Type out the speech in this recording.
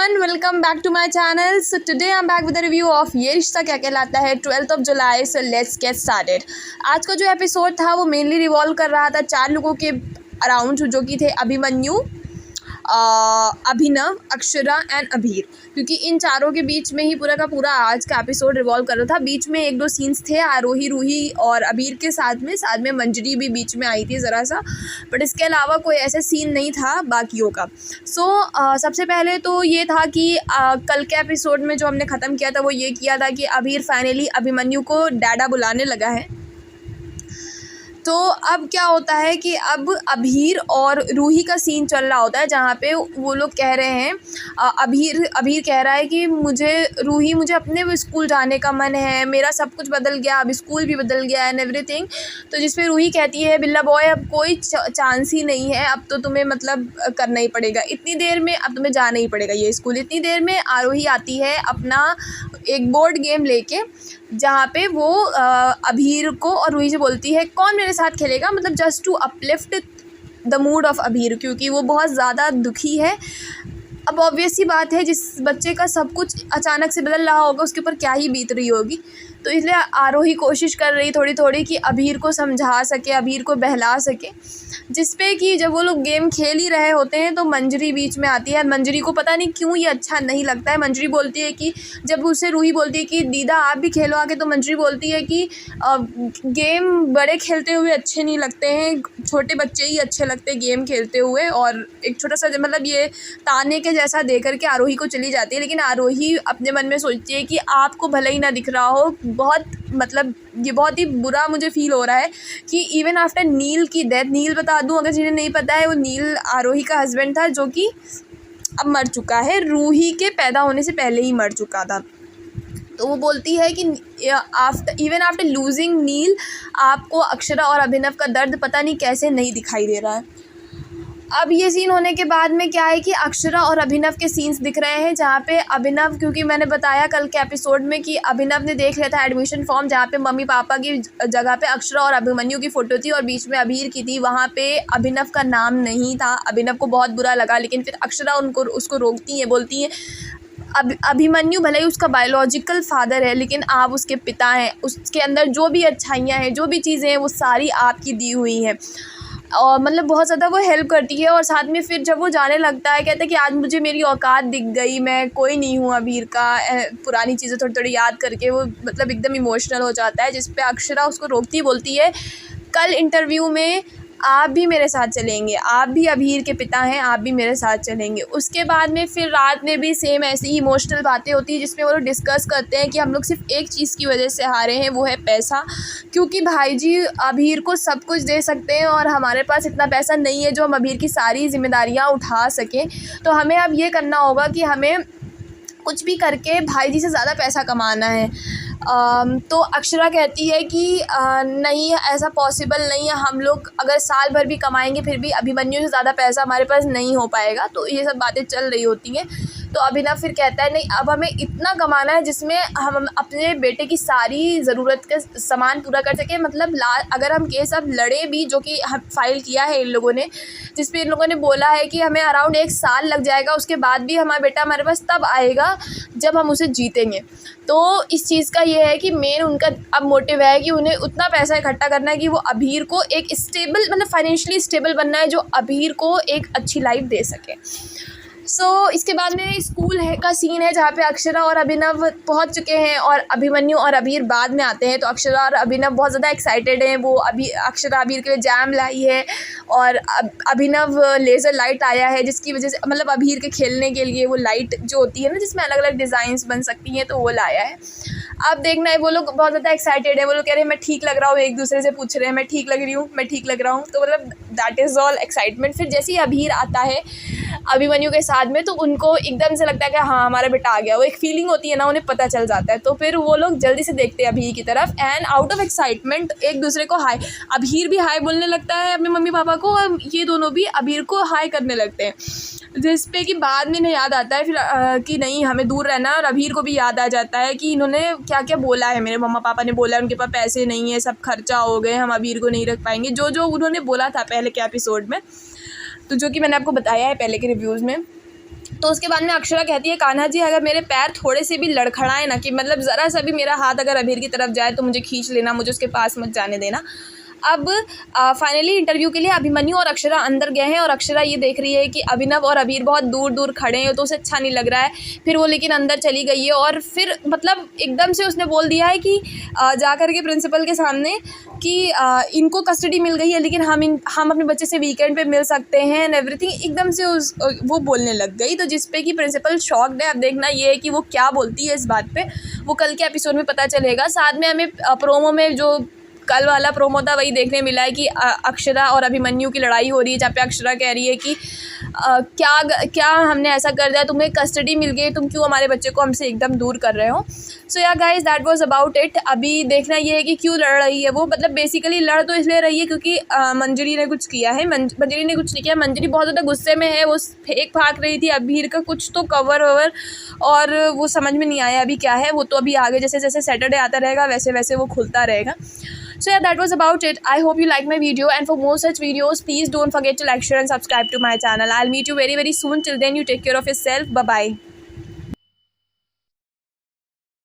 everyone, welcome back to my channel. So today I'm back with a review of ये रिश्ता क्या कहलाता है 12th of July. So let's get started. आज का जो एपिसोड था वो मेनली रिवॉल्व कर रहा था 4 लोगों के अराउंड, जो कि थे अभिमन्यु, अभिनव, अक्षरा एंड अभीर, क्योंकि इन चारों के बीच में ही पूरा का पूरा आज का एपिसोड रिवॉल्व कर रहा था। बीच में एक दो सीन्स थे आरोही, रूही और अभीर के साथ में मंजरी भी बीच में आई थी ज़रा सा, बट इसके अलावा कोई ऐसा सीन नहीं था बाकियों का। सबसे पहले तो ये था कि कल के एपिसोड में जो हमने ख़त्म किया था वो ये किया था कि अभीर फाइनली अभिमन्यु को डैडा बुलाने लगा है। तो अब क्या होता है कि अब अभीर और रूही का सीन चल रहा होता है, जहाँ पे वो लोग कह रहे हैं, अभीर कह रहा है कि मुझे अपने स्कूल जाने का मन है, मेरा सब कुछ बदल गया, अब स्कूल भी बदल गया एंड एवरीथिंग। तो जिस पे रूही कहती है, बिल्ला बॉय अब कोई चांस ही नहीं है, अब तो तुम्हें मतलब करना ही पड़ेगा, इतनी देर में अब तुम्हें जाना ही पड़ेगा ये स्कूल। इतनी देर में आरोही आती है अपना एक बोर्ड गेम लेके, जहाँ पे वो अभीर को और रूही से बोलती है कौन मेरे साथ खेलेगा, मतलब just to uplift the mood of Abhir, क्योंकि वो बहुत ज़्यादा दुखी है। अब ऑब्वियस सी बात है, जिस बच्चे का सब कुछ अचानक से बदल रहा होगा उसके ऊपर क्या ही बीत रही होगी। तो इसलिए आरोही कोशिश कर रही थोड़ी थोड़ी कि अभीर को समझा सके, अभीर को बहला सके, जिस पे कि जब वो लोग गेम खेल ही रहे होते हैं तो मंजरी बीच में आती है। मंजरी को पता नहीं क्यों ये अच्छा नहीं लगता है। मंजरी बोलती है कि जब उसे रूही बोलती है कि दीदा आप भी खेलो आके, तो मंजरी बोलती है कि गेम बड़े खेलते हुए अच्छे नहीं लगते हैं, छोटे बच्चे ही अच्छे लगते हैं गेम खेलते हुए। और एक छोटा सा मतलब ये ताने के जैसा दे करके आरोही को चली जाती है। लेकिन आरोही अपने मन में सोचती है कि आपको भले ही ना दिख रहा हो, ये बहुत ही बुरा मुझे फील हो रहा है कि इवन आफ्टर नील की डेथ, नील बता दूं अगर जिन्हें नहीं पता है, वो नील आरोही का हस्बैंड था जो कि अब मर चुका है, रूही के पैदा होने से पहले ही मर चुका था। तो वो बोलती है कि इवन आफ्टर लूजिंग नील, आपको अक्षरा और अभिनव का दर्द पता नहीं कैसे नहीं दिखाई दे रहा है। अब ये सीन होने के बाद में क्या है कि अक्षरा और अभिनव के सीन्स दिख रहे हैं, जहाँ पे अभिनव, क्योंकि मैंने बताया कल के एपिसोड में कि अभिनव ने देख लिया था एडमिशन फॉर्म, जहाँ पे मम्मी पापा की जगह पे अक्षरा और अभिमन्यु की फ़ोटो थी और बीच में अभीर की थी, वहाँ पे अभिनव का नाम नहीं था। अभिनव को बहुत बुरा लगा, लेकिन फिर अक्षरा उसको रोकती है, बोलती है अभिमन्यु भले ही उसका बायोलॉजिकल फादर है, लेकिन आप उसके पिता हैं, उसके अंदर जो भी अच्छाइयाँ हैं, जो भी चीज़ें हैं, वो सारी आपकी दी हुई हैं। और मतलब बहुत ज़्यादा वो हेल्प करती है। और साथ में फिर जब वो जाने लगता है, कहता है कि आज मुझे मेरी औकात दिख गई, मैं कोई नहीं हूँ अभीर का। पुरानी चीज़ें थोड़ी थोड़ी याद करके वो मतलब एकदम इमोशनल हो जाता है, जिस पे अक्षरा उसको रोकती बोलती है कल इंटरव्यू में आप भी मेरे साथ चलेंगे, आप भी अभीर के पिता हैं, आप भी मेरे साथ चलेंगे। उसके बाद में फिर रात में भी सेम ऐसी ही इमोशनल बातें होती है, जिसमें वो लोग डिस्कस करते हैं कि हम लोग सिर्फ एक चीज़ की वजह से हारे हैं, वो है पैसा, क्योंकि भाई जी अभीर को सब कुछ दे सकते हैं और हमारे पास इतना पैसा नहीं है जो हम अभीर की सारी जिम्मेदारियाँ उठा सकें। तो हमें अब ये करना होगा कि हमें कुछ भी करके भाई जी से ज़्यादा पैसा कमाना है। तो अक्षरा कहती है कि नहीं, ऐसा पॉसिबल नहीं है, हम लोग अगर साल भर भी कमाएंगे फिर भी अभिमन्यु से ज़्यादा पैसा हमारे पास नहीं हो पाएगा। तो ये सब बातें चल रही होती हैं। तो अभिनव फिर कहता है नहीं, अब हमें इतना कमाना है जिसमें हम अपने बेटे की सारी ज़रूरत का सामान पूरा कर सकें। मतलब अगर हम केस अब लड़े भी, जो कि फाइल किया है इन लोगों ने, जिस पे इन लोगों ने बोला है कि हमें अराउंड 1 साल लग जाएगा, उसके बाद भी हमारा बेटा हमारे पास तब आएगा जब हम उसे जीतेंगे। तो इस चीज़ का ये है कि मेन उनका अब मोटिव है कि उन्हें उतना पैसा इकट्ठा करना है कि वो अभीर को एक स्टेबल, मतलब फाइनेंशियली स्टेबल बनना है, जो अभीर को एक अच्छी लाइफ दे सके। इसके बाद में स्कूल का सीन है, जहाँ पे अक्षरा और अभिनव पहुँच चुके हैं और अभिमन्यु और अभीर बाद में आते हैं। तो अक्षरा और अभिनव बहुत ज़्यादा एक्साइटेड हैं। वो अक्षरा अभीर के लिए जैम लाई है और अभिनव लेज़र लाइट आया है, जिसकी वजह से मतलब अभीर के खेलने के लिए वो लाइट जो होती है ना, जिसमें अलग अलग डिज़ाइंस बन सकती हैं, तो वो लाया है। अब देखना है, वो लोग बहुत ज़्यादा एक्साइटेड है। वो लोग कह रहे हैं मैं ठीक लग रहा हूँ, एक दूसरे से पूछ रहे हैं मैं ठीक लग रही हूँ, मैं ठीक लग रहा हूँ। तो मतलब दैट इज़ ऑल एक्साइटमेंट। फिर जैसे ही अभीर आता है अभिमन्यु के साथ में, तो उनको एकदम से लगता है कि हाँ हमारा बेटा आ गया। वो एक फीलिंग होती है ना, उन्हें पता चल जाता है। तो फिर वो लोग जल्दी से देखते हैं अभीर की तरफ एंड आउट ऑफ एक्साइटमेंट एक दूसरे को हाय, अभीर भी हाय बोलने लगता है अपने मम्मी पापा को, और ये दोनों भी अभीर को हाय करने लगते हैं। जिस पे कि बाद में इन्हें याद आता है फिर कि नहीं हमें दूर रहना है। और अभीर को भी याद आ जाता है कि इन्होंने क्या क्या बोला है, मेरे मम्मा पापा ने बोला है उनके पास पैसे नहीं है, सब खर्चा हो गए, हम अभीर को नहीं रख पाएंगे, जो जो उन्होंने बोला था पहले के एपिसोड में, तो जो कि मैंने आपको बताया है पहले के रिव्यूज़ में। तो उसके बाद में अक्षरा कहती है कान्हा जी अगर मेरे पैर थोड़े से भी लड़खड़ाए ना, कि मतलब ज़रा सा भी मेरा हाथ अगर अबीर की तरफ जाए तो मुझे खींच लेना, मुझे उसके पास मत जाने देना। अब फाइनली इंटरव्यू के लिए अभिमन्यु और अक्षरा अंदर गए हैं और अक्षरा ये देख रही है कि अभिनव और अबीर बहुत दूर दूर खड़े हैं तो उसे अच्छा नहीं लग रहा है। फिर वो लेकिन अंदर चली गई है और फिर मतलब एकदम से उसने बोल दिया है कि जा कर के प्रिंसिपल के सामने कि इनको कस्टडी मिल गई है लेकिन हम अपने बच्चे से वीकेंड पे मिल सकते हैं एंड एवरीथिंग। एकदम से वो बोलने लग गई, तो जिस पे कि प्रिंसिपल शॉक्ड है। अब देखना ये है कि वो क्या बोलती है इस बात पे, वो कल के एपिसोड में पता चलेगा। साथ में हमें प्रोमो में जो कल वाला प्रोमो था वही देखने मिला है कि अक्षरा और अभिमन्यु की लड़ाई हो रही है, जहाँ पे अक्षरा कह रही है कि क्या हमने ऐसा कर दिया, तुम्हें कस्टडी मिल गई, तुम क्यों हमारे बच्चे को हमसे एकदम दूर कर रहे हो। सो yeah guys that was about it. अभी देखना ये है कि क्यों लड़ रही है वो, मतलब बेसिकली लड़ तो इसलिए रही है क्योंकि मंजरी ने कुछ किया है। मंजरी ने कुछ नहीं किया, मंजरी बहुत ज़्यादा गुस्से में है, वो फेंक फाक रही थी अबीर का कुछ तो कवर ववर, और वो समझ में नहीं आया अभी क्या है। वो तो अभी आगे जैसे जैसे सैटरडे आता रहेगा वैसे वैसे वो खुलता रहेगा। So yeah, that was about it. I hope you liked my video, and for more such videos, please don't forget to like, share and subscribe to my channel. I'll meet you very soon. Till then, you take care of yourself. Bye bye.